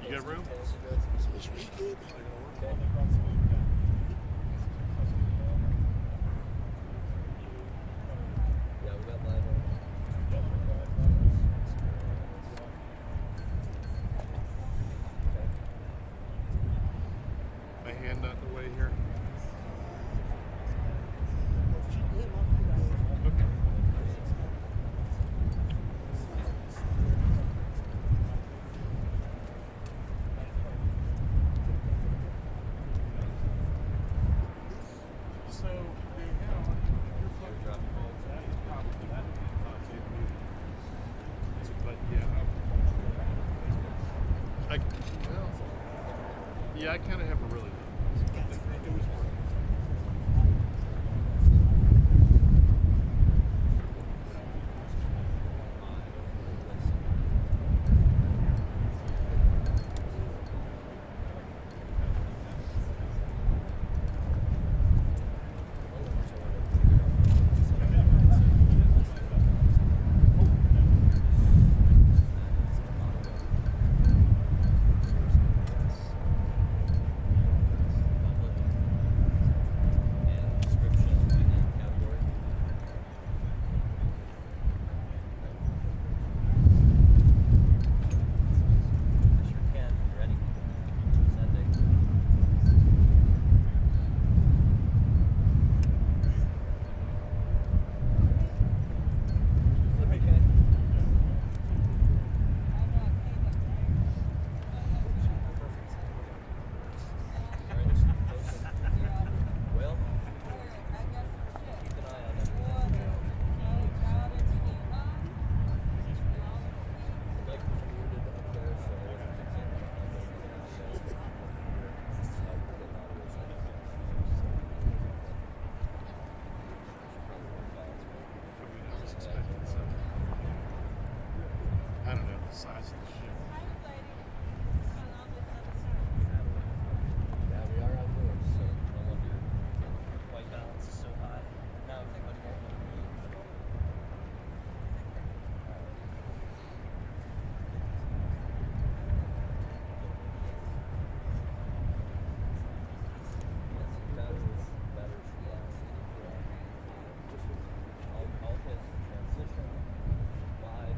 You got room? Yeah, we got live on. My hand out the way here. Okay. So, but yeah, I kind of have a really it was working. I don't know the size of the ship. Yeah, we are outdoors, so no wonder white balance is so high. Now think about it. All his transition, wide,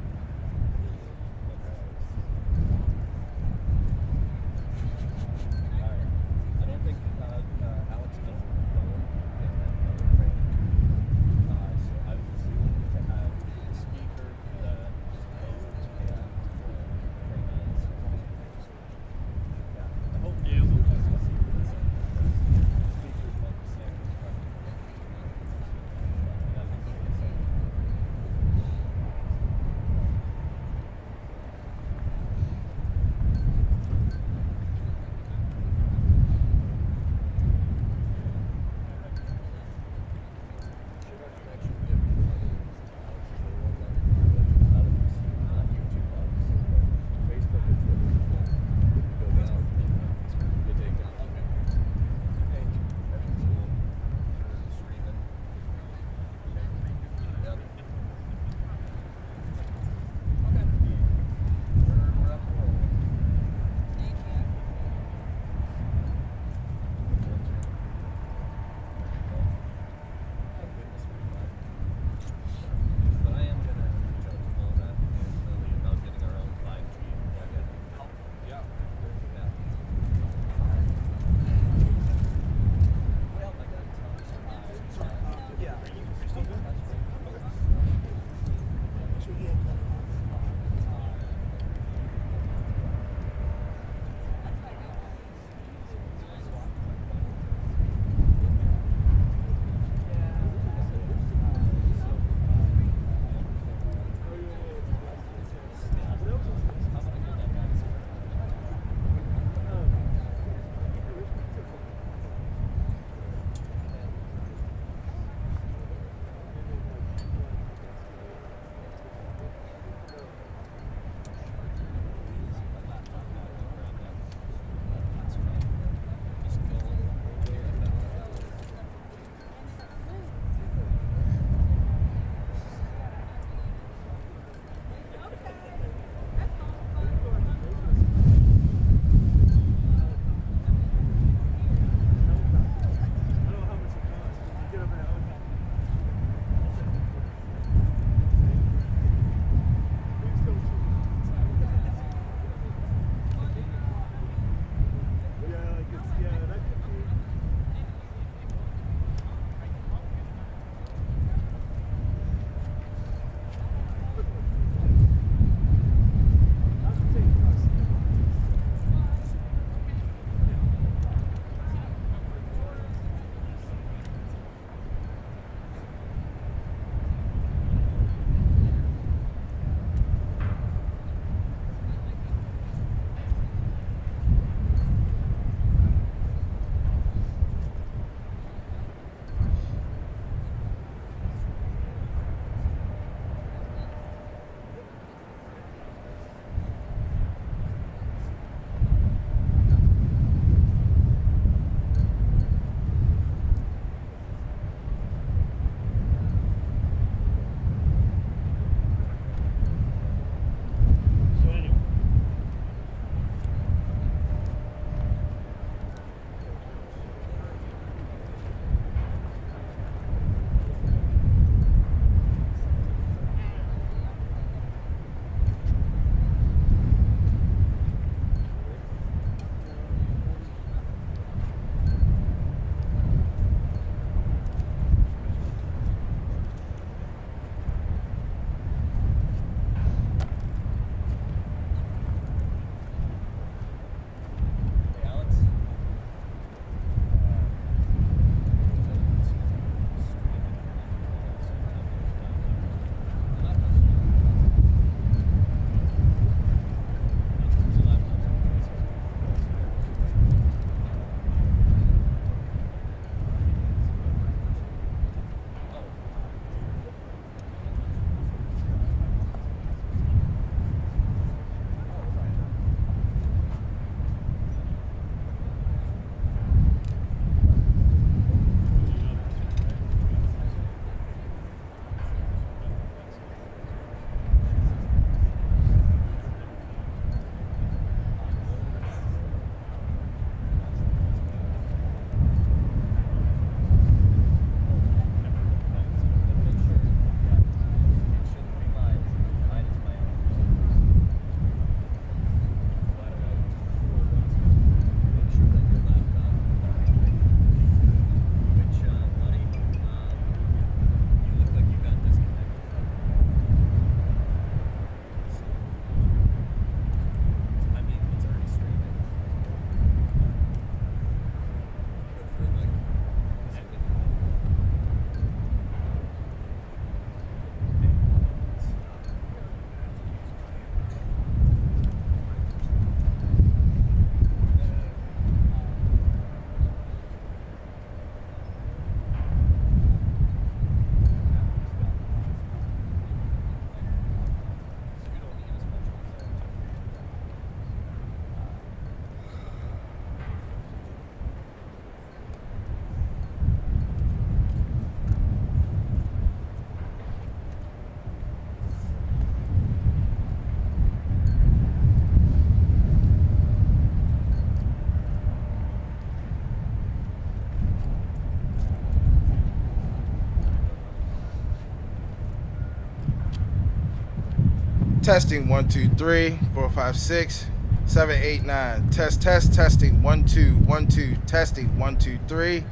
Testing 1 2 3 4 5 6 7 8 9. Testing 1 2 1 2. Testing 1 2 3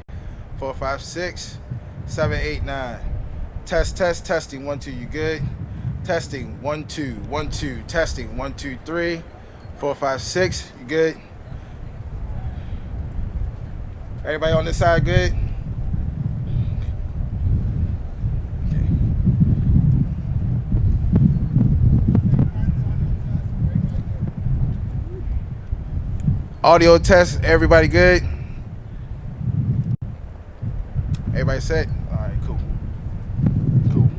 4 5 6 7 8 9. Testing 1 2. You good? Testing 1 2 1 2. Testing 1 2 3 4 5 6. You good? Everybody on this side good? Audio test, everybody good? Everybody set? All right, cool. Cool.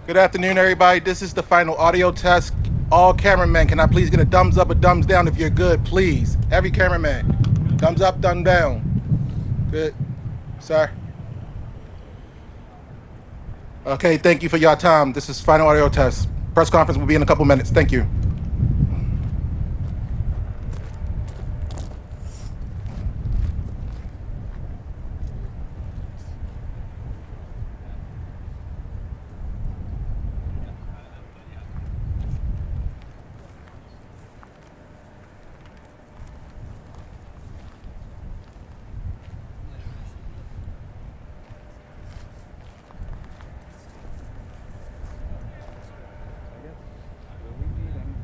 Good afternoon, everybody. This is the final audio test. All cameramen, can I please get a thumbs up or thumbs down if you're good, please? Every cameraman. Thumbs up, thumbs down. Good. Sir? Okay, thank you for your time. This is final audio test. Press conference will be in a couple minutes. Thank you. Will we need anything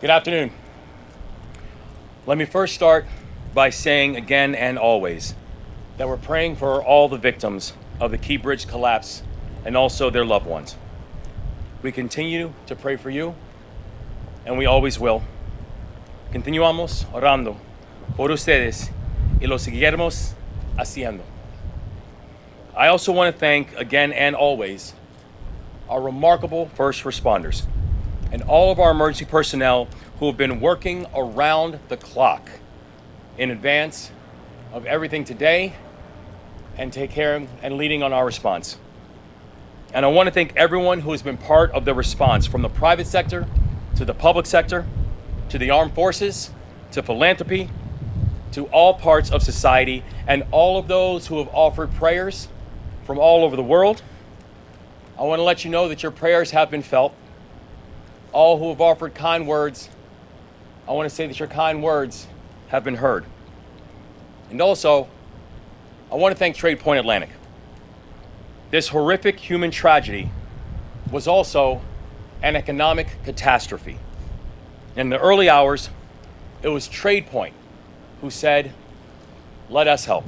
Good afternoon. Let me first start by saying again and always that we're praying for all the victims of the Key Bridge collapse and also their loved ones. We continue to pray for you, and we always will. Continuamos orando por ustedes y lo seguiremos haciendo. I also want to thank again and always our remarkable first responders and all of our emergency personnel who have been working around the clock in advance of everything today and take care and leading on our response. And I want to thank everyone who has been part of the response, from the private sector to the public sector, to the armed forces, to philanthropy, to all parts of society, and all of those who have offered prayers from all over the world. I want to let you know that your prayers have been felt. All who have offered kind words, I want to say that your kind words have been heard. And also, I want to thank Trade Point Atlantic. This horrific human tragedy was also an economic catastrophe. In the early hours, it was Trade Point who said, "Let us help."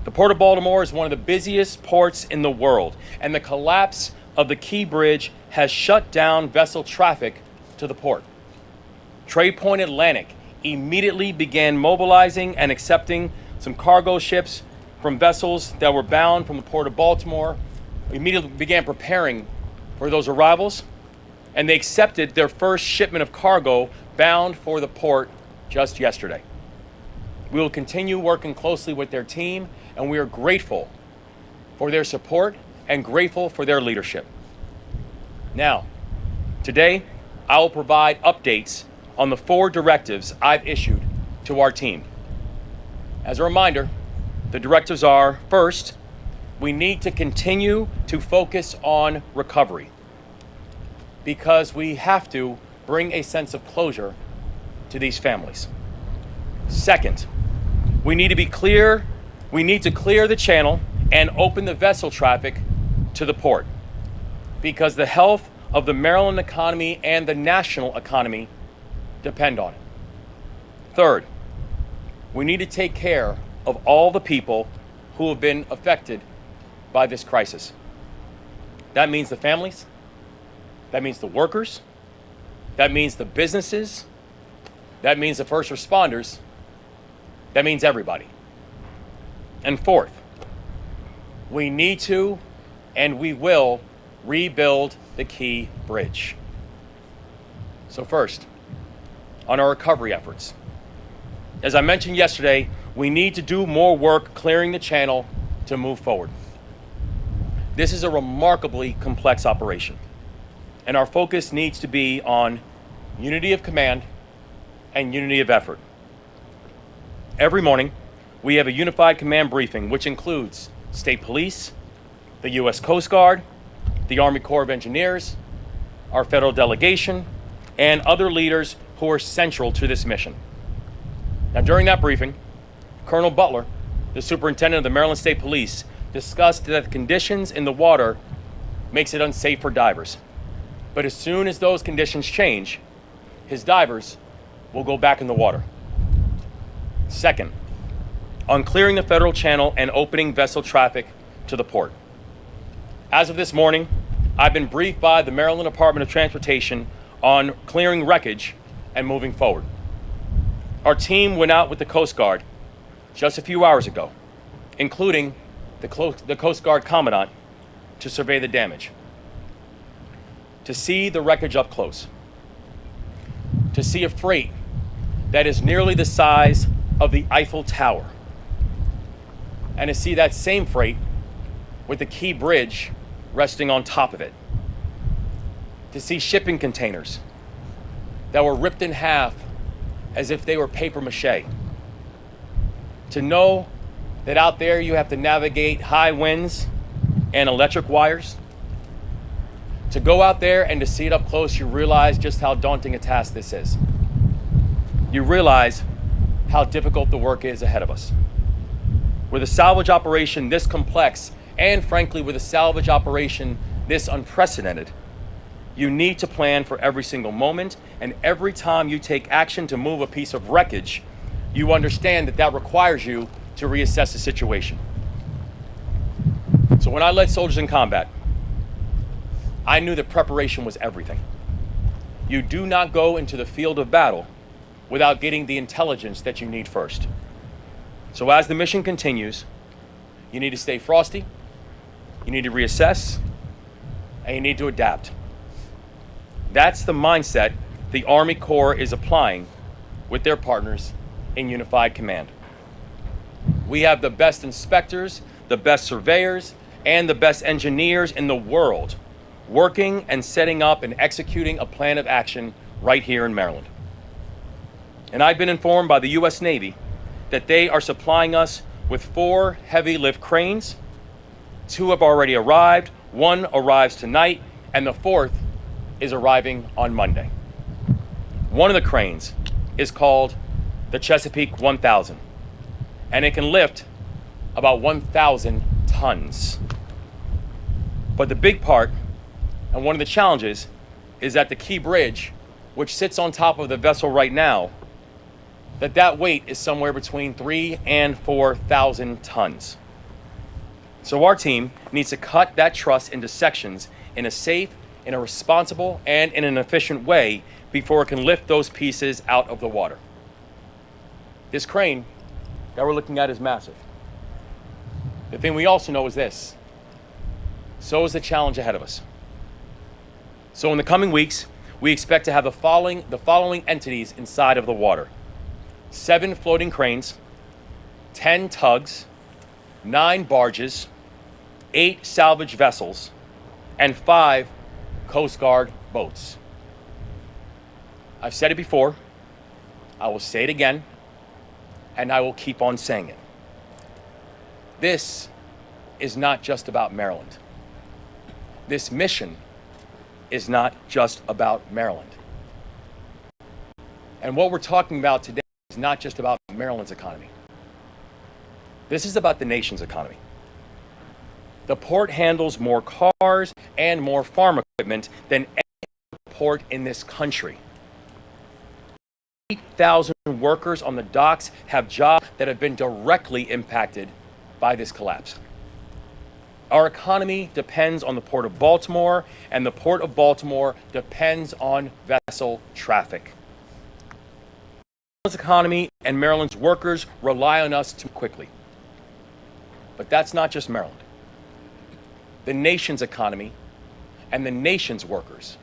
The Port of Baltimore is one of the busiest ports in the world, and the collapse of the Key Bridge has shut down vessel traffic to the port. Trade Point Atlantic immediately began mobilizing and accepting some cargo ships from vessels that were bound from the Port of Baltimore. Immediately began preparing for those arrivals, and they accepted their first shipment of cargo bound for the port just yesterday. We will continue working closely with their team, and we are grateful for their support and grateful for their leadership. Now, today, I will provide updates on the 4 directives I've issued to our team. As a reminder, the directives are: first, we need to continue to focus on recovery because we have to bring a sense of closure to these families. Second, we need to clear the channel and open the vessel traffic to the port because the health of the Maryland economy and the national economy depend on it. Third, we need to take care of all the people who have been affected by this crisis. That means the families, that means the workers, that means the businesses, that means the first responders, that means everybody. And fourth, we need to and we will rebuild the Key Bridge. So first, on our recovery efforts. As I mentioned yesterday, we need to do more work clearing the channel to move forward. This is a remarkably complex operation, and our focus needs to be on unity of command and unity of effort. Every morning, we have a unified command briefing, which includes State Police, the U.S. Coast Guard, the Army Corps of Engineers, our federal delegation, and other leaders who are central to this mission. Now, during that briefing, Colonel Butler, the superintendent of the Maryland State Police, discussed that the conditions in the water makes it unsafe for divers. But as soon as those conditions change, his divers will go back in the water. Second, on clearing the federal channel and opening vessel traffic to the port. As of this morning, I've been briefed by the Maryland Department of Transportation on clearing wreckage and moving forward. Our team went out with the Coast Guard just a few hours ago, including the Coast Guard Commandant, to survey the damage, to see the wreckage up close, to see a freight that is nearly the size of the Eiffel Tower, and to see that same freight with the Key Bridge resting on top of it, to see shipping containers that were ripped in half as if they were paper mache, to know that out there you have to navigate high winds and electric wires. To go out there and to see it up close, you realize just how daunting a task this is. You realize how difficult the work is ahead of us. With a salvage operation this complex, and frankly, with a salvage operation this unprecedented, you need to plan for every single moment And every time you take action to move a piece of wreckage, you understand that that requires you to reassess the situation. So when I led soldiers in combat, I knew that preparation was everything. You do not go into the field of battle without getting the intelligence that you need first. So as the mission continues, you need to stay frosty, you need to reassess, and you need to adapt. That's the mindset the Army Corps is applying with their partners in Unified Command. We have the best inspectors, the best surveyors, and the best engineers in the world working and setting up and executing a plan of action right here in Maryland. And I've been informed by the U.S. Navy that they are supplying us with 4 heavy lift cranes. 2 have already arrived, 1 arrives tonight, and the 4th is arriving on Monday. One of the cranes is called the Chesapeake 1000, and it can lift about 1,000 tons. But the big part, and one of the challenges, is that the key bridge, which sits on top of the vessel right now, that weight is somewhere between 3,000 and 4,000 tons. So our team needs to cut that truss into sections in a safe, in a responsible, and in an efficient way before it can lift those pieces out of the water. This crane that we're looking at is massive. The thing we also know is this: so is the challenge ahead of us. So in the coming weeks, we expect to have the following entities inside of the water: 7 floating cranes, 10 tugs, 9 barges, 8 salvage vessels, and 5 Coast Guard boats. I've said it before, I will say it again, and I will keep on saying it. This is not just about Maryland. This mission is not just about Maryland. And what we're talking about today is not just about Maryland's economy. This is about the nation's economy. The port handles more cars and more farm equipment than any port in this country. 8,000 workers on the docks have jobs that have been directly impacted by this collapse. Our economy depends on the Port of Baltimore, and the Port of Baltimore depends on vessel traffic. Maryland's economy and Maryland's workers rely on us too quickly. But that's not just Maryland. The nation's economy and the nation's workers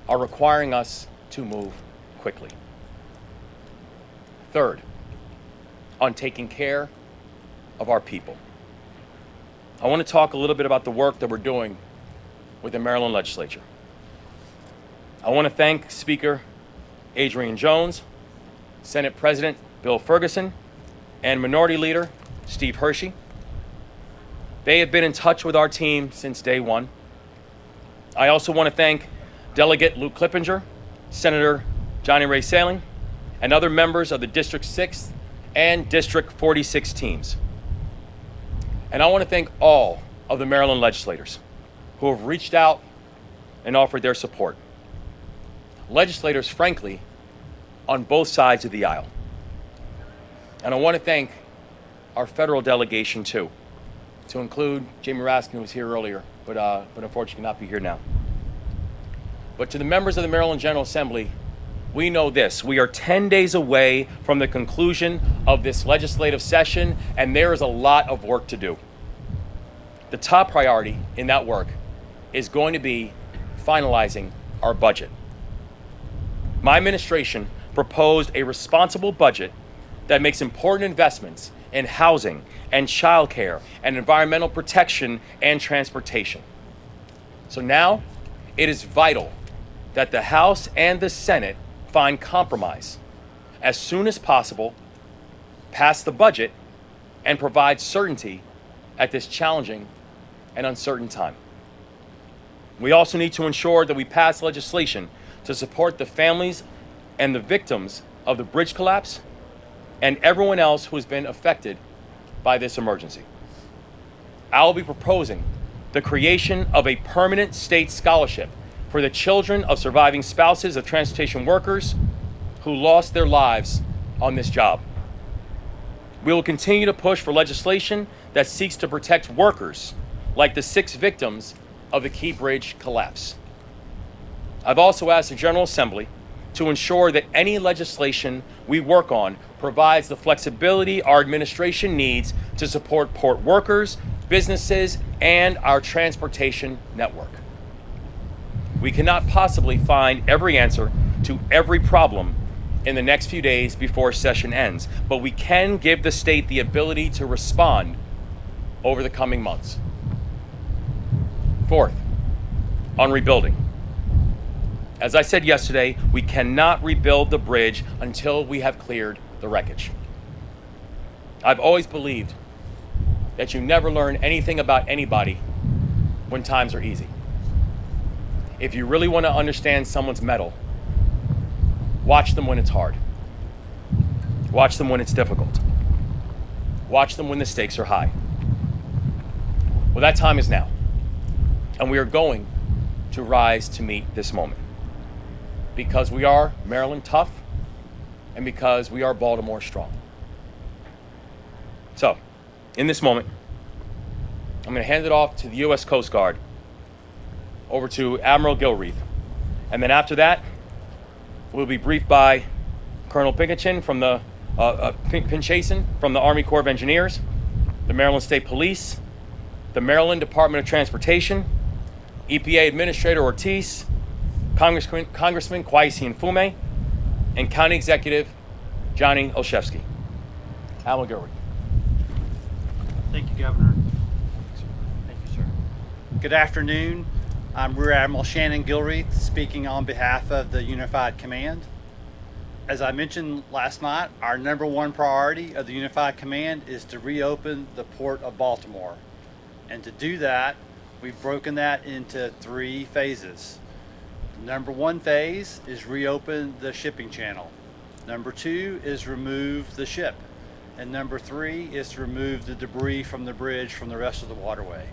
are requiring us to move quickly. Third, on taking care of our people. I want to talk a little bit about the work that we're doing with the Maryland legislature. I want to thank Speaker Adrian Jones, Senate President Bill Ferguson, and Minority Leader Steve Hershey. They have been in touch with our team since day one. I also want to thank Delegate Luke Clippinger, Senator Johnny Ray Saling, and other members of the District 6 and District 46 teams. And I want to thank all of the Maryland legislators who have reached out and offered their support. Legislators, frankly, on both sides of the aisle. And I want to thank our federal delegation too, to include Jamie Raskin, who was here earlier, but unfortunately cannot be here now. But to the members of the Maryland General Assembly, we know this: we are 10 days away from the conclusion of this legislative session, and there is a lot of work to do. The top priority in that work is going to be finalizing our budget. My administration proposed a responsible budget that makes important investments in housing and childcare and environmental protection and transportation. So now it is vital that the House and the Senate find compromise as soon as possible, pass the budget, and provide certainty at this challenging and uncertain time. We also need to ensure that we pass legislation to support the families and the victims of the bridge collapse and everyone else who has been affected by this emergency. I will be proposing the creation of a permanent state scholarship for the children of surviving spouses of transportation workers who lost their lives on this job. We will continue to push for legislation that seeks to protect workers like the 6 victims of the Key Bridge collapse. I've also asked the General Assembly to ensure that any legislation we work on provides the flexibility our administration needs to support port workers, businesses, and our transportation network. We cannot possibly find every answer to every problem in the next few days before session ends, but we can give the state the ability to respond over the coming months. Fourth, on rebuilding. As I said yesterday, we cannot rebuild the bridge until we have cleared the wreckage. I've always believed that you never learn anything about anybody when times are easy. If you really want to understand someone's mettle, watch them when it's hard. Watch them when it's difficult. Watch them when the stakes are high. Well, that time is now, and we are going to rise to meet this moment. Because we are Maryland tough, and because we are Baltimore strong. So, in this moment, I'm going to hand it off to the U.S. Coast Guard, over to Admiral Gilreath. And then after that, we'll be briefed by Colonel Pinchason from the Army Corps of Engineers, the Maryland State Police, the Maryland Department of Transportation, EPA Administrator Ortiz, Congressman Kwesi Nfume, and County Executive Johnny Olszewski. Admiral Gilreath. Thank you, Governor. Thank you, sir. Good afternoon. I'm Rear Admiral Shannon Gilreath, speaking on behalf of the Unified Command. As I mentioned last night, our number one priority of the Unified Command is to reopen the Port of Baltimore. And to do that, we've broken that into 3 phases. Number 1 phase is reopen the shipping channel. Number 2 is remove the ship. And number 3 is to remove the debris from the bridge from the rest of the waterway.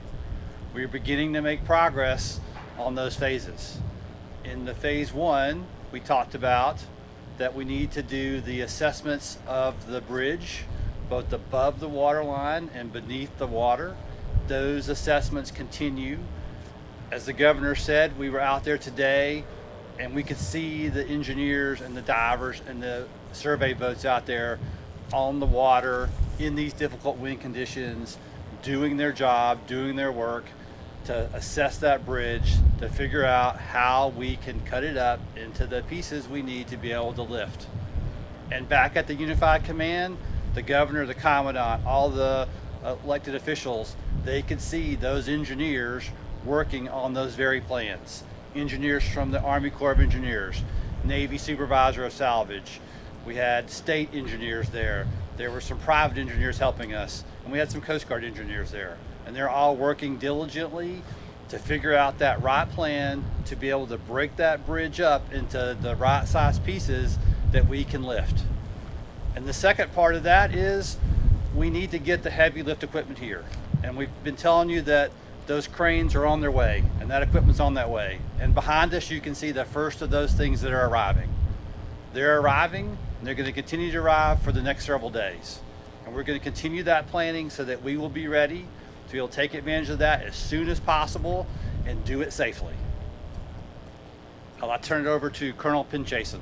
We're beginning to make progress on those phases. In the phase 1, we talked about that we need to do the assessments of the bridge, both above the water line and beneath the water. Those assessments continue. As the governor said, we were out there today and we could see the engineers and the divers and the survey boats out there on the water in these difficult wind conditions, doing their job, doing their work to assess that bridge, to figure out how we can cut it up into the pieces we need to be able to lift. And back at the Unified Command, the governor, the commandant, all the elected officials, they could see those engineers working on those very plans. Engineers from the Army Corps of Engineers, Navy Supervisor of Salvage. We had state engineers there. There were some private engineers helping us, and we had some Coast Guard engineers there. And they're all working diligently to figure out that right plan to be able to break that bridge up into the right size pieces that we can lift. And the second part of that is we need to get the heavy lift equipment here. And we've been telling you that those cranes are on their way and that equipment's on that way. And behind us, you can see the first of those things that are arriving. They're arriving and they're going to continue to arrive for the next several days. And we're going to continue that planning so that we will be ready to be able to take advantage of that as soon as possible and do it safely. I'll turn it over to Colonel Pinchason.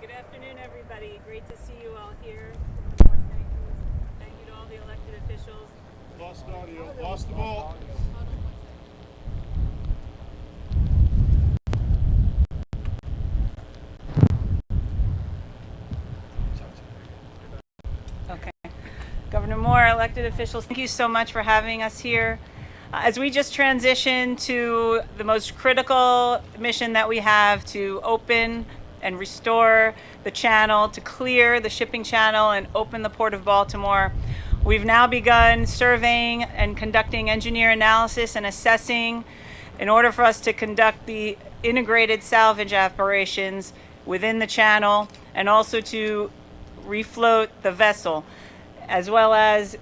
Good afternoon, everybody. Great to see you all here. Thank you to all the elected officials. Lost audio, lost the ball. Okay. Governor Moore, elected officials, thank you so much for having us here. As we just transition to the most critical mission that we have to open and restore the channel, to clear the shipping channel and open the Port of Baltimore, we've now begun surveying and conducting engineer analysis and assessing in order for us to conduct the integrated salvage operations within the channel and also to refloat the vessel, as well as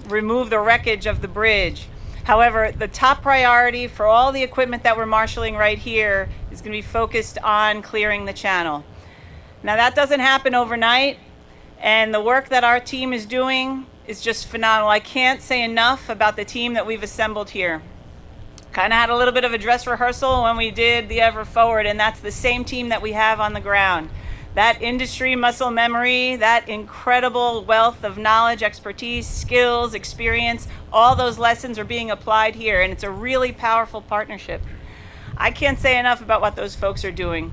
remove the wreckage of the bridge. However, the top priority for all the equipment that we're marshaling right here is going to be focused on clearing the channel. Now, that doesn't happen overnight, and the work that our team is doing is just phenomenal. I can't say enough about the team that we've assembled here. Kind of had a little bit of a dress rehearsal when we did the Ever Forward, and that's the same team that we have on the ground. That industry muscle memory, that incredible wealth of knowledge, expertise, skills, experience, all those lessons are being applied here, and it's a really powerful partnership. I can't say enough about what those folks are doing.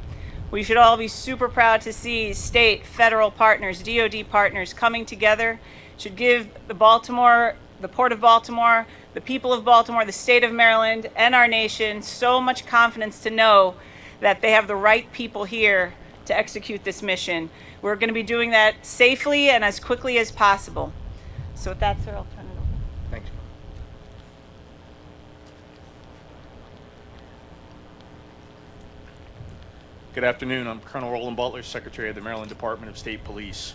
We should all be super proud to see state, federal partners, DoD partners coming together. It should give the Port of Baltimore, the people of Baltimore, the state of Maryland, and our nation so much confidence to know that they have the right people here to execute this mission. We're going to be doing that safely and as quickly as possible. So with that, sir, I'll turn it over. Thank you. Good afternoon. I'm Colonel Roland Butler, Secretary of the Maryland Department of State Police.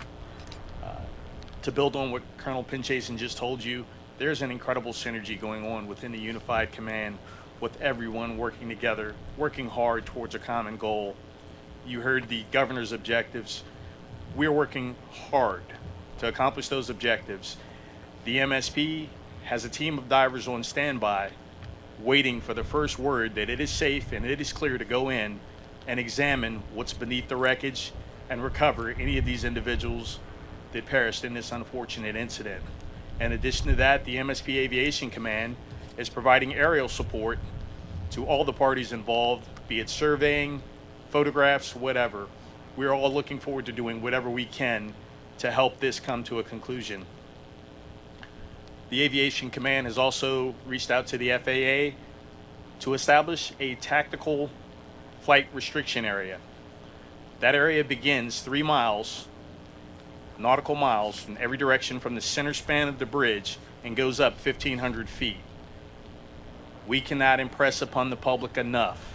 To build on what Colonel Pinchason just told you, there's an incredible synergy going on within the Unified Command with everyone working together, working hard towards a common goal. You heard the governor's objectives. We're working hard to accomplish those objectives. The MSP has a team of divers on standby, waiting for the first word that it is safe and it is clear to go in and examine what's beneath the wreckage and recover any of these individuals that perished in this unfortunate incident. In addition to that, the MSP Aviation Command is providing aerial support to all the parties involved, be it surveying, photographs, whatever. We're all looking forward to doing whatever we can to help this come to a conclusion. The Aviation Command has also reached out to the FAA to establish a tactical flight restriction area. That area begins 3 miles, nautical miles, in every direction from the center span of the bridge and goes up 1,500 feet. We cannot impress upon the public enough.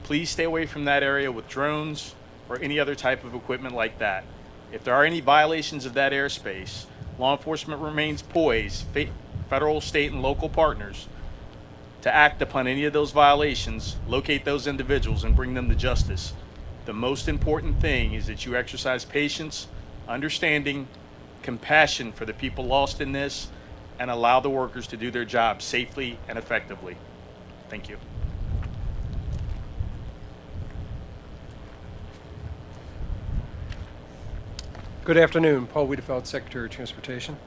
Please stay away from that area with drones or any other type of equipment like that. If there are any violations of that airspace, law enforcement remains poised, federal, state, and local partners, to act upon any of those violations, locate those individuals, and bring them to justice. The most important thing is that you exercise patience, understanding, compassion for the people lost in this, and allow the workers to do their job safely and effectively. Thank you. Good afternoon. Paul Wiedefeld, Secretary of Transportation.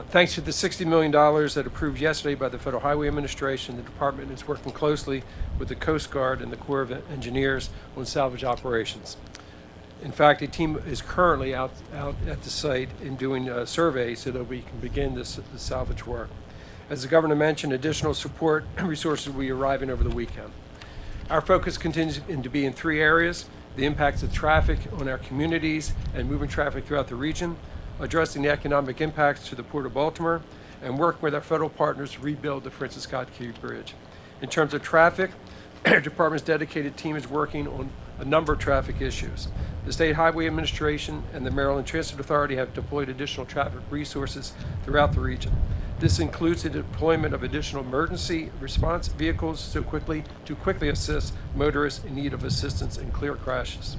Thanks to the $60 million that approved yesterday by the Federal Highway Administration, the department is working closely with the Coast Guard and the Corps of Engineers on salvage operations. In fact, a team is currently out at the site and doing surveys so that we can begin the salvage work. As the Governor mentioned, additional support resources will be arriving over the weekend. Our focus continues to be in 3 areas: the impacts of traffic on our communities and moving traffic throughout the region, addressing the economic impacts to the Port of Baltimore, and working with our federal partners to rebuild the Francis Scott Key Bridge. In terms of traffic, our department's dedicated team is working on a number of traffic issues. The State Highway Administration and the Maryland Transit Authority have deployed additional traffic resources throughout the region. This includes the deployment of additional emergency response vehicles to quickly assist motorists in need of assistance and clear crashes.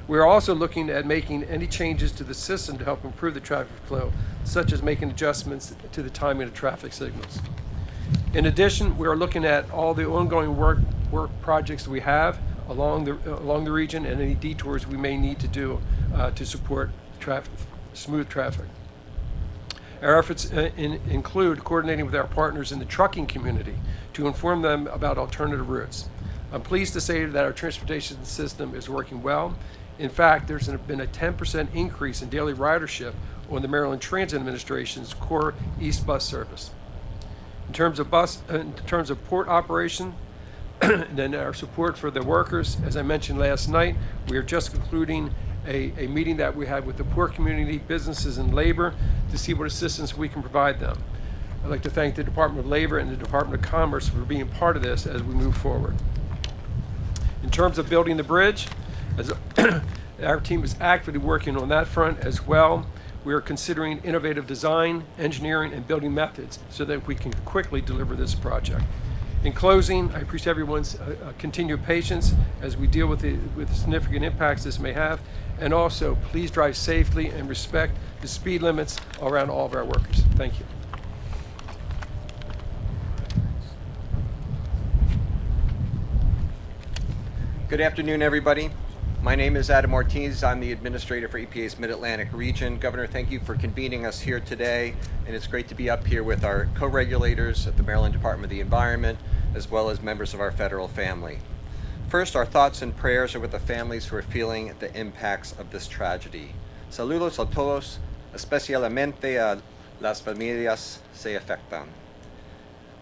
We are also looking at making any changes to the system to help improve the traffic flow, such as making adjustments to the timing of traffic signals. In addition, we are looking at all the ongoing work projects we have along the region and any detours we may need to do to support smooth traffic. Our efforts include coordinating with our partners in the trucking community to inform them about alternative routes. I'm pleased to say that our transportation system is working well. In fact, there's been a 10% increase in daily ridership on the Maryland Transit Administration's core East bus service. In terms of port operation, and then our support for the workers, as I mentioned last night, we are just concluding a meeting that we had with the port community, businesses, and labor to see what assistance we can provide them. I'd like to thank the Department of Labor and the Department of Commerce for being part of this as we move forward. In terms of building the bridge, our team is actively working on that front as well. we are considering innovative design, engineering, and building methods so that we can quickly deliver this project. In closing, I appreciate everyone's continued patience as we deal with the significant impacts this may have. And also, please drive safely and respect the speed limits around all of our workers. Thank you. Good afternoon, everybody. My name is Adam Ortiz. I'm the administrator for EPA's Mid-Atlantic region. Governor, thank you for convening us here today, and it's great to be up here with our co-regulators at the Maryland Department of the Environment, as well as members of our federal family. First, our thoughts and prayers are with the families who are feeling the impacts of this tragedy. Saludos a todos, especialmente a las familias se afectan.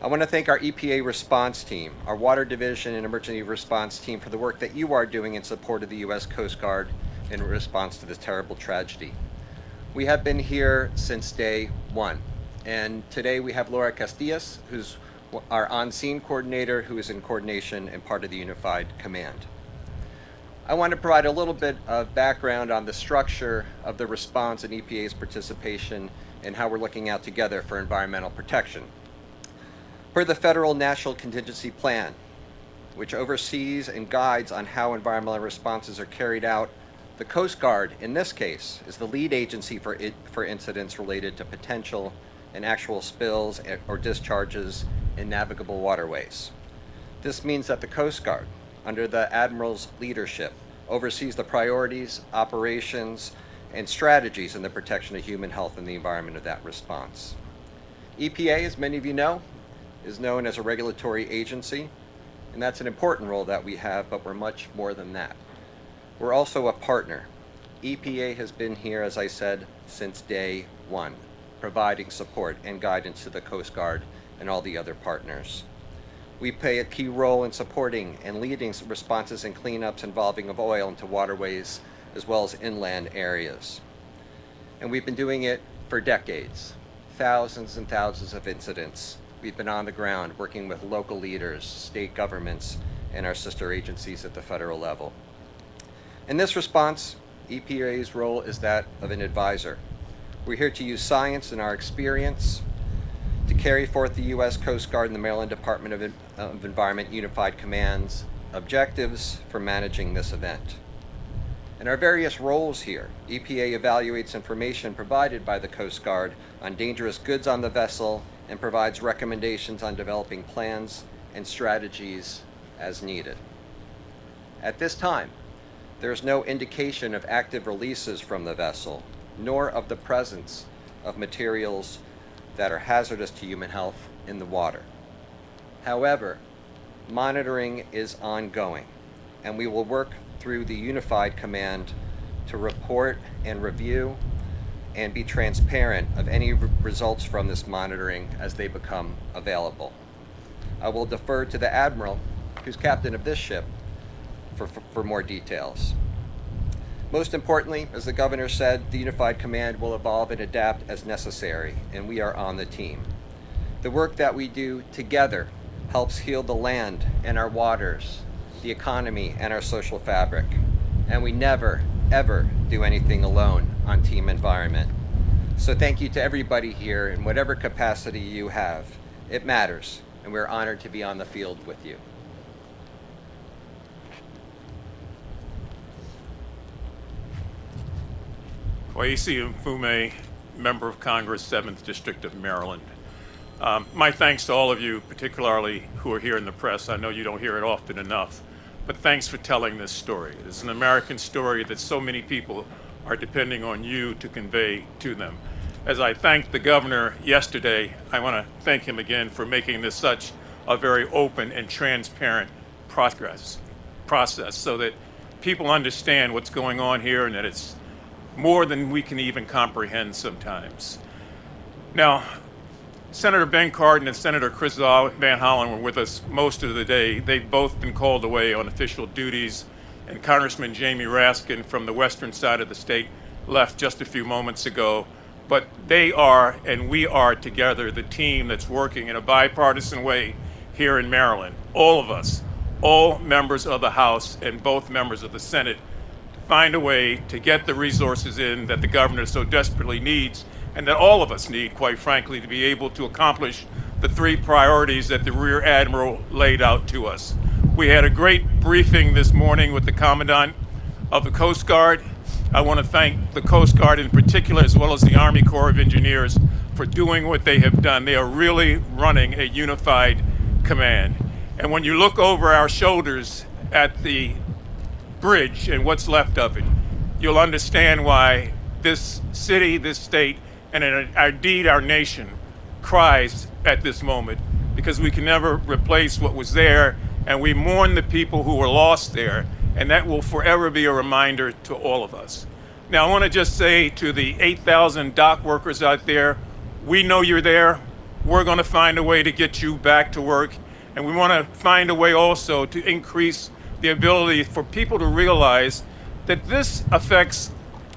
I want to thank our EPA response team, our Water Division and Emergency Response Team for the work that you are doing in support of the U.S. Coast Guard in response to this terrible tragedy. We have been here since day one, and today we have Laura Castillas, who's our on-scene coordinator, who is in coordination and part of the Unified Command. I want to provide a little bit of background on the structure of the response and EPA's participation and how we're looking out together for environmental protection. Per the Federal National Contingency Plan, which oversees and guides on how environmental responses are carried out, the Coast Guard, in this case, is the lead agency for incidents related to potential and actual spills or discharges in navigable waterways. This means that the Coast Guard, under the Admiral's leadership, oversees the priorities, operations, and strategies in the protection of human health and the environment of that response. EPA, as many of you know, is known as a regulatory agency, and that's an important role that we have, but we're much more than that. We're also a partner. EPA has been here, as I said, since day one, providing support and guidance to the Coast Guard and all the other partners. We play a key role in supporting and leading responses and cleanups involving of oil into waterways as well as inland areas. And we've been doing it for decades, thousands and thousands of incidents. We've been on the ground working with local leaders, state governments, and our sister agencies at the federal level. In this response, EPA's role is that of an advisor. We're here to use science and our experience to carry forth the U.S. Coast Guard and the Maryland Department of Environment Unified Command's objectives for managing this event. In our various roles here, EPA evaluates information provided by the Coast Guard on dangerous goods on the vessel and provides recommendations on developing plans and strategies as needed. At this time, there is no indication of active releases from the vessel, nor of the presence of materials that are hazardous to human health in the water. However, monitoring is ongoing, and we will work through the Unified Command to report and review and be transparent of any results from this monitoring as they become available. I will defer to the Admiral, who's captain of this ship, for more details. Most importantly, as the Governor said, the Unified Command will evolve and adapt as necessary, and we are on the team. The work that we do together helps heal the land and our waters, the economy and our social fabric, and we never, ever do anything alone on Team Environment. So thank you to everybody here in whatever capacity you have. It matters, and we're honored to be on the field with you. Kwesi Mfume, Member of Congress, 7th District of Maryland. My thanks to all of you, particularly who are here in the press. I know you don't hear it often enough, but thanks for telling this story. It's an American story that so many people are depending on you to convey to them. As I thanked the Governor yesterday, I want to thank him again for making this such a very open and transparent process so that people understand what's going on here and that it's more than we can even comprehend sometimes. Now, Senator Ben Cardin and Senator Chris Van Hollen were with us most of the day. They've both been called away on official duties, and Congressman Jamie Raskin from the western side of the state left just a few moments ago. But they are, and we are together, the team that's working in a bipartisan way here in Maryland. All of us, all members of the House and both members of the Senate, find a way to get the resources in that the governor so desperately needs, and that all of us need, quite frankly, to be able to accomplish the 3 priorities that the Rear Admiral laid out to us. We had a great briefing this morning with the Commandant of the Coast Guard. I want to thank the Coast Guard in particular, as well as the Army Corps of Engineers, for doing what they have done. They are really running a unified command. And when you look over our shoulders at the bridge and what's left of it, you'll understand why this city, this state, and indeed our nation cries at this moment, because we can never replace what was there, and we mourn the people who were lost there, and that will forever be a reminder to all of us. Now, I want to just say to the 8,000 dock workers out there, we know you're there. We're going to find a way to get you back to work, and we want to find a way also to increase the ability for people to realize that this affects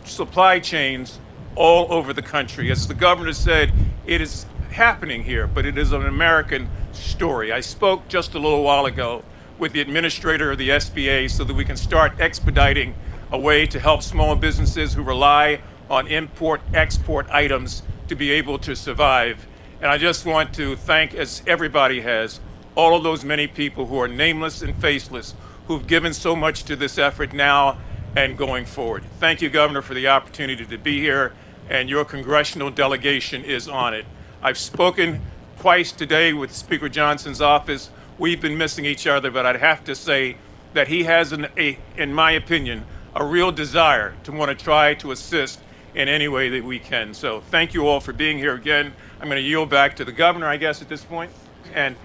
supply chains all over the country. As the governor said, it is happening here, but it is an American story. I spoke just a little while ago with the administrator of the SBA so that we can start expediting a way to help small businesses who rely on import-export items to be able to survive. And I just want to thank, as everybody has, all of those many people who are nameless and faceless who've given so much to this effort now and going forward. Thank you, Governor, for the opportunity to be here, and your congressional delegation is on it. I've spoken twice today with Speaker Johnson's office. We've been missing each other, but I'd have to say that he has, in my opinion, a real desire to want to try to assist in any way that we can. So thank you all for being here again. I'm going to yield back to the governor, I guess, at this point, and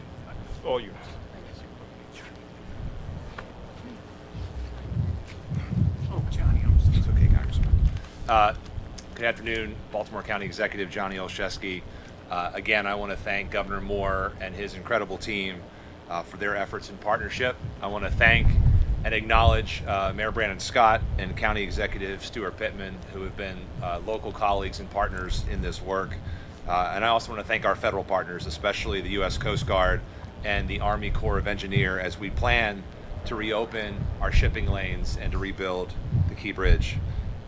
all yours. Oh, Johnny, It's okay, Congressman. Good afternoon, Baltimore County Executive Johnny Olszewski. Again, I want to thank Governor Moore and his incredible team for their efforts in partnership. I want to thank and acknowledge Mayor Brandon Scott and County Executive Stuart Pittman, who have been local colleagues and partners in this work. And I also want to thank our federal partners, especially the U.S. Coast Guard and the Army Corps of Engineers, as we plan to reopen our shipping lanes and to rebuild the Key Bridge.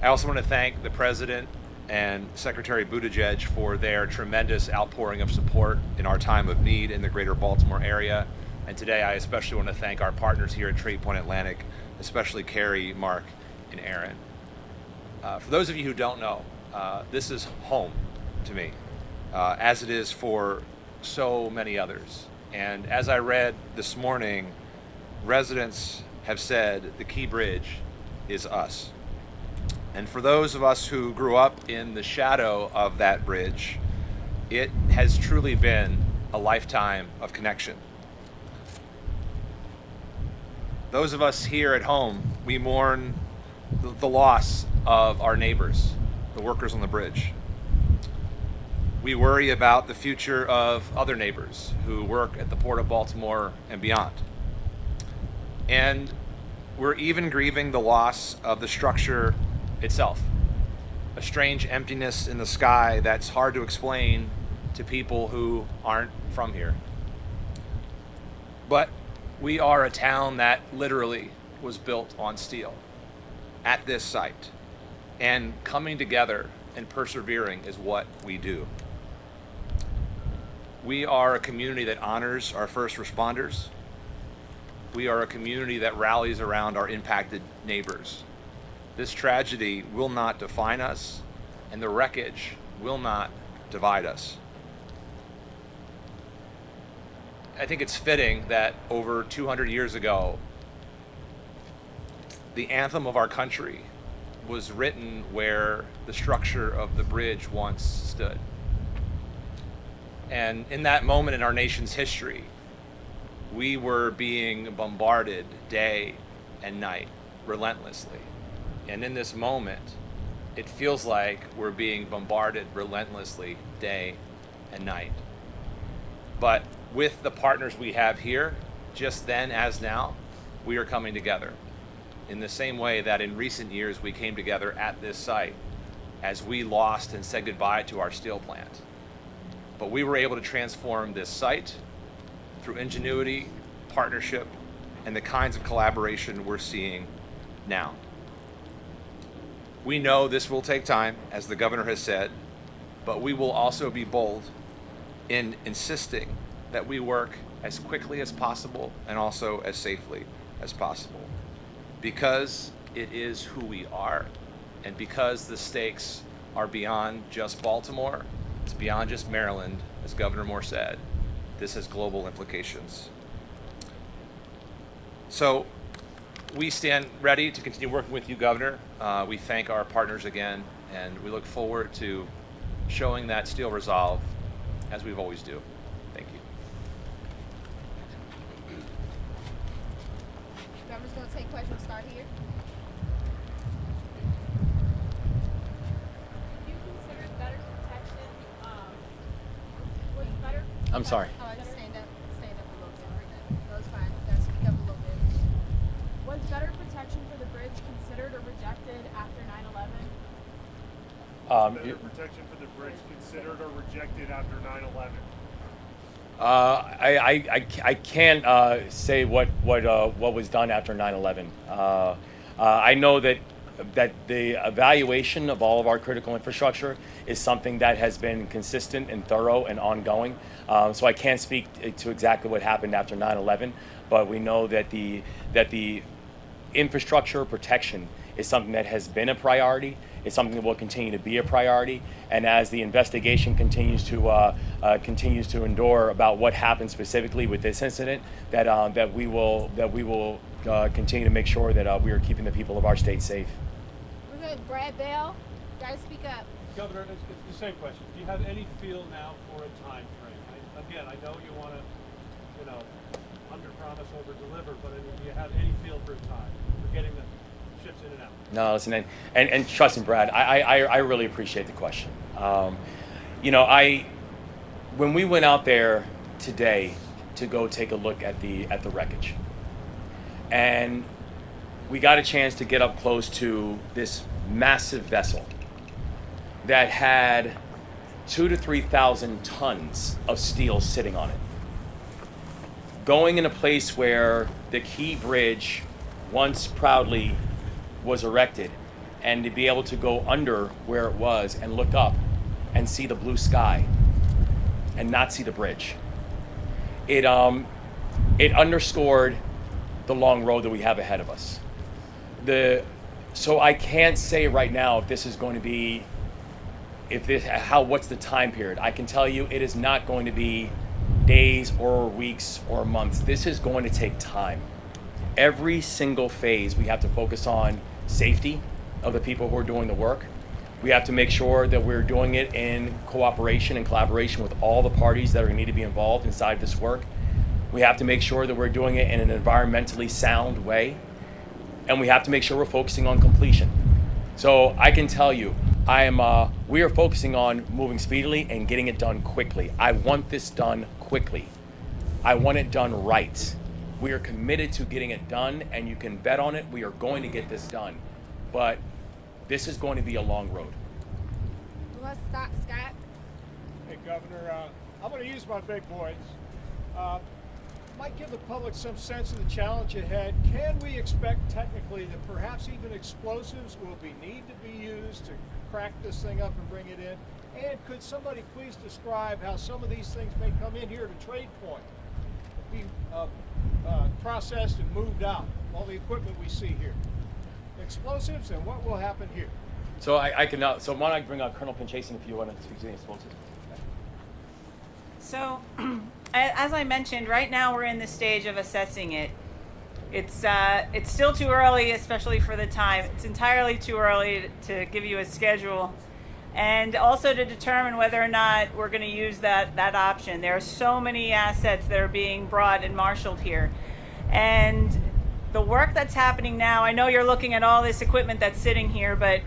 I also want to thank the President and Secretary Buttigieg for their tremendous outpouring of support in our time of need in the greater Baltimore area. And today I especially want to thank our partners here at Trade Point Atlantic, especially Carrie, Mark, and Aaron. For those of you who don't know, this is home to me, as it is for so many others. And as I read this morning, residents have said the Key Bridge is us. And for those of us who grew up in the shadow of that bridge, it has truly been a lifetime of connection. Those of us here at home, we mourn the loss of our neighbors, the workers on the bridge. We worry about the future of other neighbors who work at the Port of Baltimore and beyond. And we're even grieving the loss of the structure itself, a strange emptiness in the sky that's hard to explain to people who aren't from here. But we are a town that literally was built on steel at this site, and coming together and persevering is what we do. We are a community that honors our first responders. We are a community that rallies around our impacted neighbors. This tragedy will not define us, and the wreckage will not divide us. I think it's fitting that over 200 years ago, the anthem of our country was written where the structure of the bridge once stood. And in that moment in our nation's history, we were being bombarded day and night, relentlessly. And in this moment, it feels like we're being bombarded relentlessly day and night. But with the partners we have here, just then as now, we are coming together in the same way that in recent years we came together at this site as we lost and said goodbye to our steel plant. But we were able to transform this site through ingenuity, partnership, and the kinds of collaboration we're seeing now. We know this will take time, as the governor has said, but we will also be bold in insisting that we work as quickly as possible and also as safely as possible, because it is who we are, and because the stakes are beyond just Baltimore, it's beyond just Maryland, as Governor Moore said. This has global implications. So we stand ready to continue working with you, Governor. We thank our partners again, and we look forward to showing that steel resolve, as we always do. Thank you. Governor's going to take questions. Start here. You consider better protection, was better? I'm sorry. Oh, just stand up a little bit. No, it's fine. You gotta speak up a little bit. Was better protection for the bridge considered or rejected after 9/11? Better protection for the bridge considered or rejected after 9/11? I can't say what was done after 9/11. I know that the evaluation of all of our critical infrastructure is something that has been consistent and thorough and ongoing. So I can't speak to exactly what happened after 9/11, but we know that the infrastructure protection is something that has been a priority. It's something that will continue to be a priority. And as the investigation continues to endure about what happened specifically with this incident, that we will continue to make sure that we are keeping the people of our state safe. We're good. Brad Bell, gotta speak up. Governor, it's the same question. Do you have any feel now for a time frame? Again, I know you want to, under promise, over deliver, but do you have any feel for a time for getting the ships in and out? No, listen, and trust me, Brad, I really appreciate the question. When we went out there today to go take a look at the wreckage, and we got a chance to get up close to this massive vessel that had 2,000 to 3,000 tons of steel sitting on it, going in a place where the key bridge once proudly was erected, and to be able to go under where it was and look up and see the blue sky and not see the bridge. It underscored the long road that we have ahead of us. So I can't say right now if this is going to be, what's the time period. I can tell you it is not going to be days or weeks or months. This is going to take time. Every single phase we have to focus on safety of the people who are doing the work. We have to make sure that we're doing it in cooperation and collaboration with all the parties that are going to need to be involved inside this work. We have to make sure that we're doing it in an environmentally sound way. And we have to make sure we're focusing on completion. So I can tell you, we are focusing on moving speedily and getting it done quickly. I want this done quickly. I want it done right. We are committed to getting it done, and you can bet on it. We are going to get this done. But this is going to be a long road. Let's stop, Scott. Hey, Governor, I'm going to use my big voice. Might give the public some sense of the challenge ahead. Can we expect technically that perhaps even explosives will need to be used to crack this thing up and bring it in? And could somebody please describe how some of these things may come in here to Trade Point, be processed and moved out, all the equipment we see here? Explosives, and what will happen here? So so why don't I bring up Colonel Pinchason if you want to speak to the explosives? Okay. So, as I mentioned, right now we're in the stage of assessing it. It's still too early, especially for the time. It's entirely too early to give you a schedule, and also to determine whether or not we're going to use that option. There are so many assets that are being brought and marshaled here, and the work that's happening now, I know you're looking at all this equipment that's sitting here, but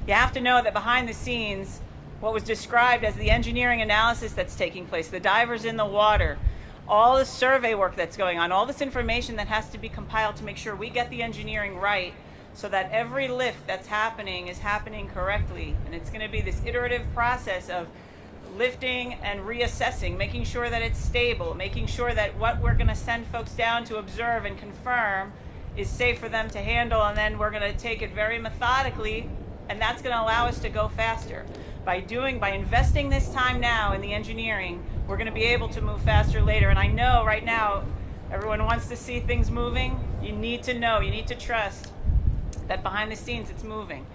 you have to know that behind the scenes, what was described as the engineering analysis that's taking place, the divers in the water, all the survey work that's going on, all this information that has to be compiled to make sure we get the engineering right so that every lift that's happening is happening correctly. And it's going to be this iterative process of lifting and reassessing, making sure that it's stable, making sure that what we're going to send folks down to observe and confirm is safe for them to handle, and then we're going to take it very methodically And that's going to allow us to go faster. By investing this time now in the engineering, we're going to be able to move faster later. And I know right now everyone wants to see things moving. You need to know, you need to trust that behind the scenes it's moving.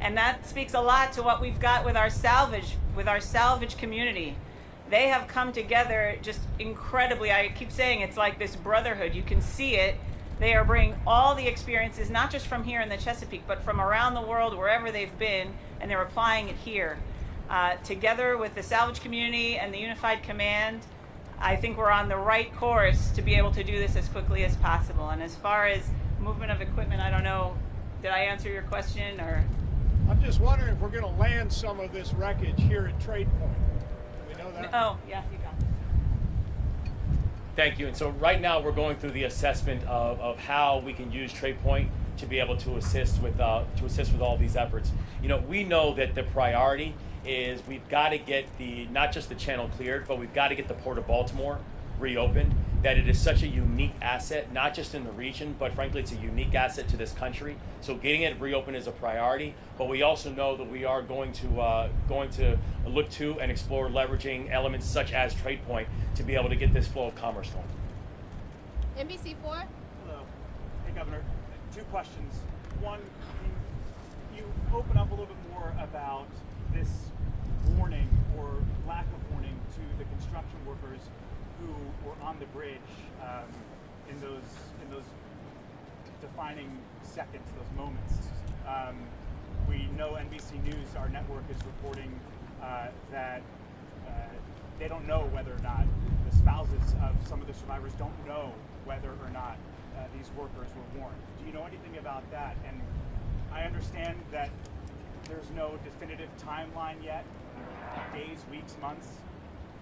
And that speaks a lot to what we've got with our salvage community. They have come together just incredibly. I keep saying it's like this brotherhood. You can see it. They are bringing all the experiences, not just from here in the Chesapeake, but from around the world, wherever they've been, and they're applying it here. Together with the salvage community and the Unified Command, I think we're on the right course to be able to do this as quickly as possible. And as far as movement of equipment, I don't know, did I answer your question or? I'm just wondering if we're going to land some of this wreckage here at Trade Point. Do we know that? Oh, yeah, you got it. Thank you. And so right now we're going through the assessment of how we can use TradePoint to be able to assist with all these efforts. You know, we know that the priority is we've got to get not just the channel cleared, but we've got to get the Port of Baltimore reopened. That it is such a unique asset, not just in the region, but frankly, it's a unique asset to this country. So getting it reopened is a priority. But we also know that we are going to look to and explore leveraging elements such as TradePoint to be able to get this flow of commerce going. NBC4. Hello. Hey, Governor. Two questions. One, you open up a little bit more about this warning or lack of warning to the construction workers who were on the bridge in those defining seconds, those moments. We know NBC News, our network, is reporting that they don't know whether or not the spouses of some of the survivors don't know whether or not these workers were warned. Do you know anything about that? And I understand that there's no definitive timeline yet, days, weeks, months.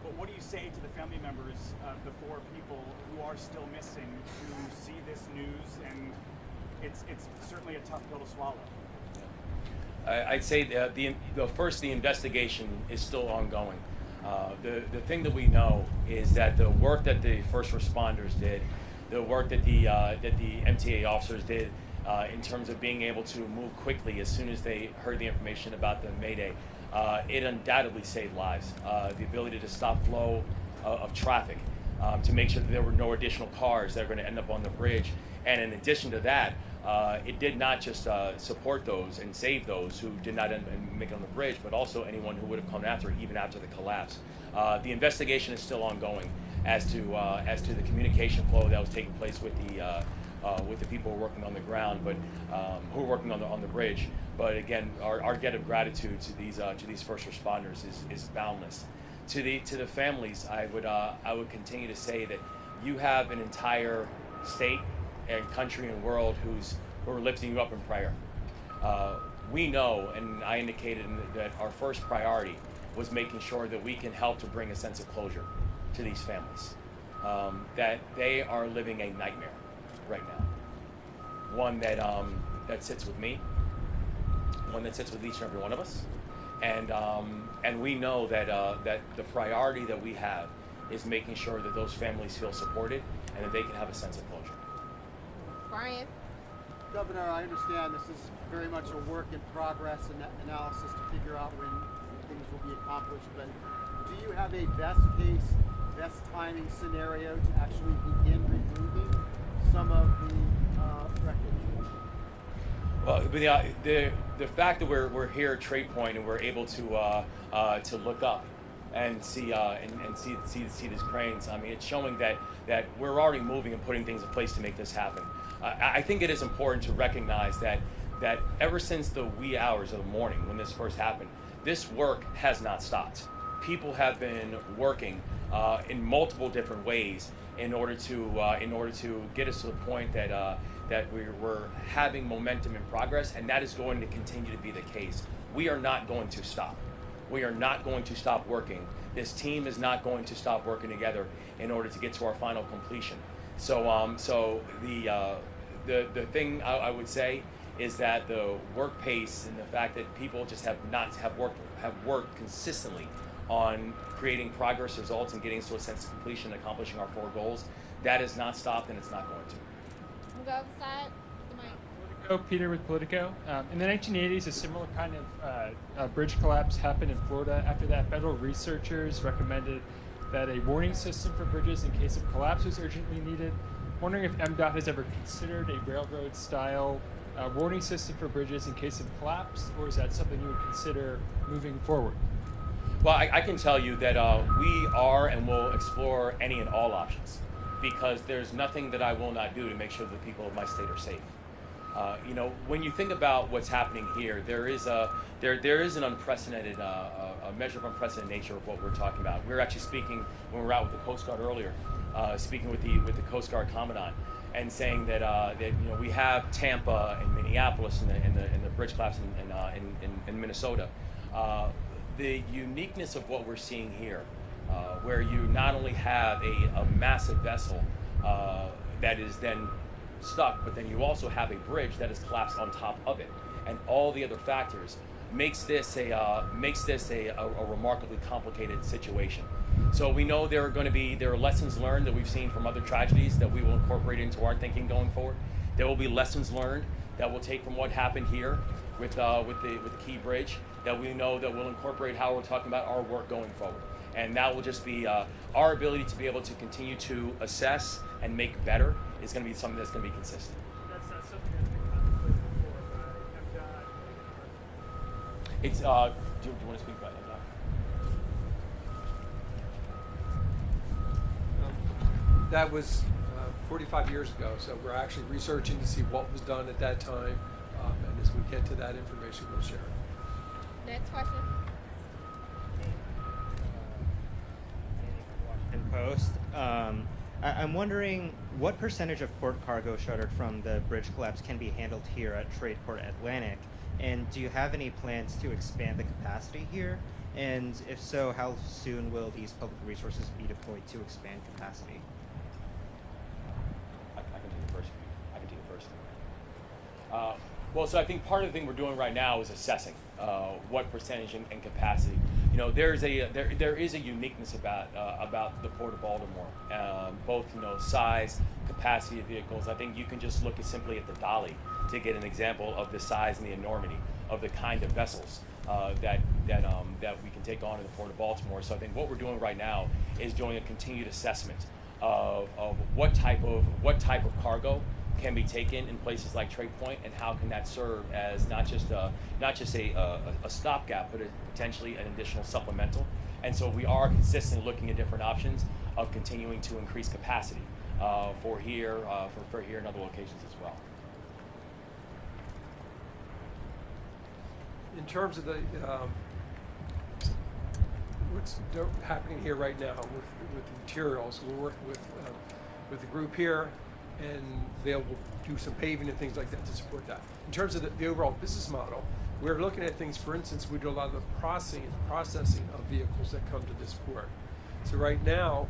But what do you say to the family members of the 4 people who are still missing, who see this news, and it's certainly a tough pill to swallow? I'd say the investigation is still ongoing. The thing that we know is that the work that the first responders did, the work that the MTA officers did in terms of being able to move quickly as soon as they heard the information about the Mayday, it undoubtedly saved lives. The ability to stop flow of traffic, to make sure that there were no additional cars that are going to end up on the bridge. And in addition to that, it did not just support those and save those who did not make it on the bridge, but also anyone who would have come after, even after the collapse. The investigation is still ongoing as to the communication flow that was taking place with the people working on the ground, but who are working on the bridge. But again, our debt of gratitude to these first responders is boundless. To the families, I would continue to say that you have an entire state and country and world who are lifting you up in prayer. We know, and I indicated that our first priority was making sure that we can help to bring a sense of closure to these families, that they are living a nightmare right now. One that sits with me, one that sits with each and every one of us, and we know that the priority that we have is making sure that those families feel supported and that they can have a sense of closure. Brian. Governor, I understand this is very much a work in progress and analysis to figure out when things will be accomplished, but do you have a best case, best timing scenario to actually begin removing some of the wreckage? Well, the fact that we're here at TradePoint and we're able to look up and see these cranes, I mean, it's showing that we're already moving and putting things in place to make this happen. I think it is important to recognize that ever since the wee hours of the morning when this first happened, this work has not stopped. People have been working in multiple different ways in order to get us to the point that we're having momentum and progress, and that is going to continue to be the case. We are not going to stop. We are not going to stop working. This team is not going to stop working together in order to get to our final completion. So the thing I would say is that the work pace and the fact that people just have worked consistently on creating progress results and getting us to a sense of completion and accomplishing our 4 goals, that has not stopped and it's not going to. We'll go outside. The mic. Oh, Peter with Politico. In the 1980s, a similar kind of bridge collapse happened in Florida. After that, federal researchers recommended that a warning system for bridges in case of collapse was urgently needed. Wondering if MDOT has ever considered a railroad-style warning system for bridges in case of collapse, or is that something you would consider moving forward? Well, I can tell you that we are and will explore any and all options, because there's nothing that I will not do to make sure that the people of my state are safe. You know, when you think about what's happening here, there is an unprecedented, a measure of unprecedented nature of what we're talking about. We were actually speaking when we were out with the Coast Guard earlier, speaking with the Coast Guard Commandant, and saying that you know, we have Tampa and Minneapolis and the bridge collapse in Minnesota. The uniqueness of what we're seeing here, where you not only have a massive vessel that is then stuck, but then you also have a bridge that is collapsed on top of it, and all the other factors makes this a remarkably complicated situation. So we know there are lessons learned that we've seen from other tragedies that we will incorporate into our thinking going forward. There will be lessons learned that we'll take from what happened here with the Key Bridge, that we know that we'll incorporate how we're talking about our work going forward. And that will just be our ability to be able to continue to assess and make better is going to be something that's going to be consistent. That's not something that's been contemplated before by MDOT. It's do you want to speak about MDOT? That was 45 years ago, so we're actually researching to see what was done at that time, and as we get to that information, we'll share it. Next question. Washington Post. I'm wondering what percentage of port cargo shuttered from the bridge collapse can be handled here at Tradeport Atlantic, and do you have any plans to expand the capacity here? And if so, how soon will these public resources be deployed to expand capacity? I can take it first. Well, so I think part of the thing we're doing right now is assessing what percentage and capacity. You know, there is a uniqueness about the Port of Baltimore, both size, capacity of vehicles. I think you can just look simply at the Dolly to get an example of the size and the enormity of the kind of vessels that we can take on in the Port of Baltimore. So I think what we're doing right now is doing a continued assessment of what type of cargo can be taken in places like Trade Point, and how can that serve as not just a stopgap, but potentially an additional supplemental. And so we are consistently looking at different options of continuing to increase capacity for here and other locations as well. In terms of the what's happening here right now with the materials, we're working with the group here, and they'll do some paving and things like that to support that. In terms of the overall business model, we're looking at things. For instance, we do a lot of the processing of vehicles that come to this port. So right now,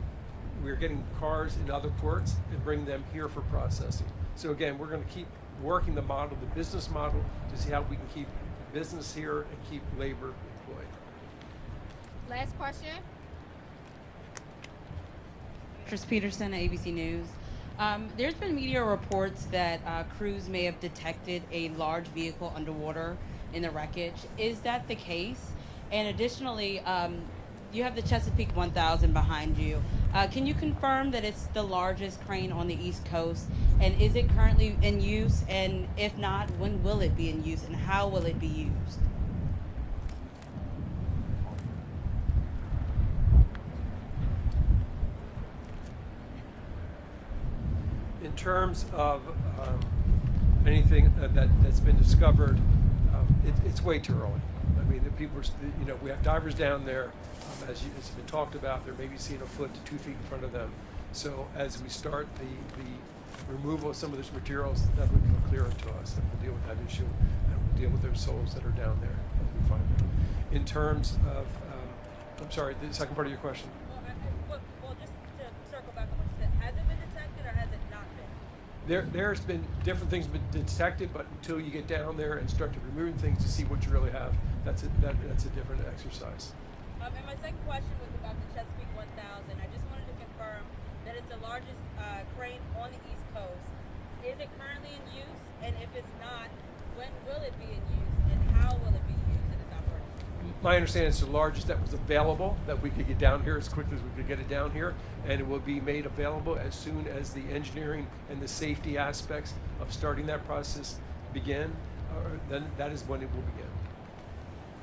we're getting cars in other ports and bring them here for processing. So again, we're going to keep working the model, the business model, to see how we can keep business here and keep labor employed. Last question. Chris Peterson, ABC News. There's been media reports that crews may have detected a large vehicle underwater in the wreckage. Is that the case? And additionally, you have the Chesapeake 1000 behind you. Can you confirm that it's the largest crane on the East Coast? And is it currently in use? And if not, when will it be in use? And how will it be used? In terms of anything that's been discovered, it's way too early. I mean, the people, we have divers down there, as has been talked about. They're maybe seeing a foot to 2 feet in front of them. So as we start the removal of some of those materials, that will become clearer to us, and we'll deal with that issue, and we'll deal with those souls that are down there as we find them. In terms of, I'm sorry, the second part of your question. Well, just to circle back on what you said, has it been detected or has it not been? There's been different things been detected, but until you get down there and start to remove things to see what you really have, that's a different exercise. And my second question was about the Chesapeake 1000. I just wanted to confirm that it's the largest crane on the East Coast. is it currently in use? And if it's not, when will it be in use? And how will it be used in its operation? My understanding is the largest that was available, that we could get down here as quickly as we could get it down here, and it will be made available as soon as the engineering and the safety aspects of starting that process begin. Then that is when it will begin.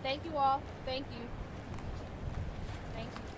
Thank you all. Thank you. Thank you.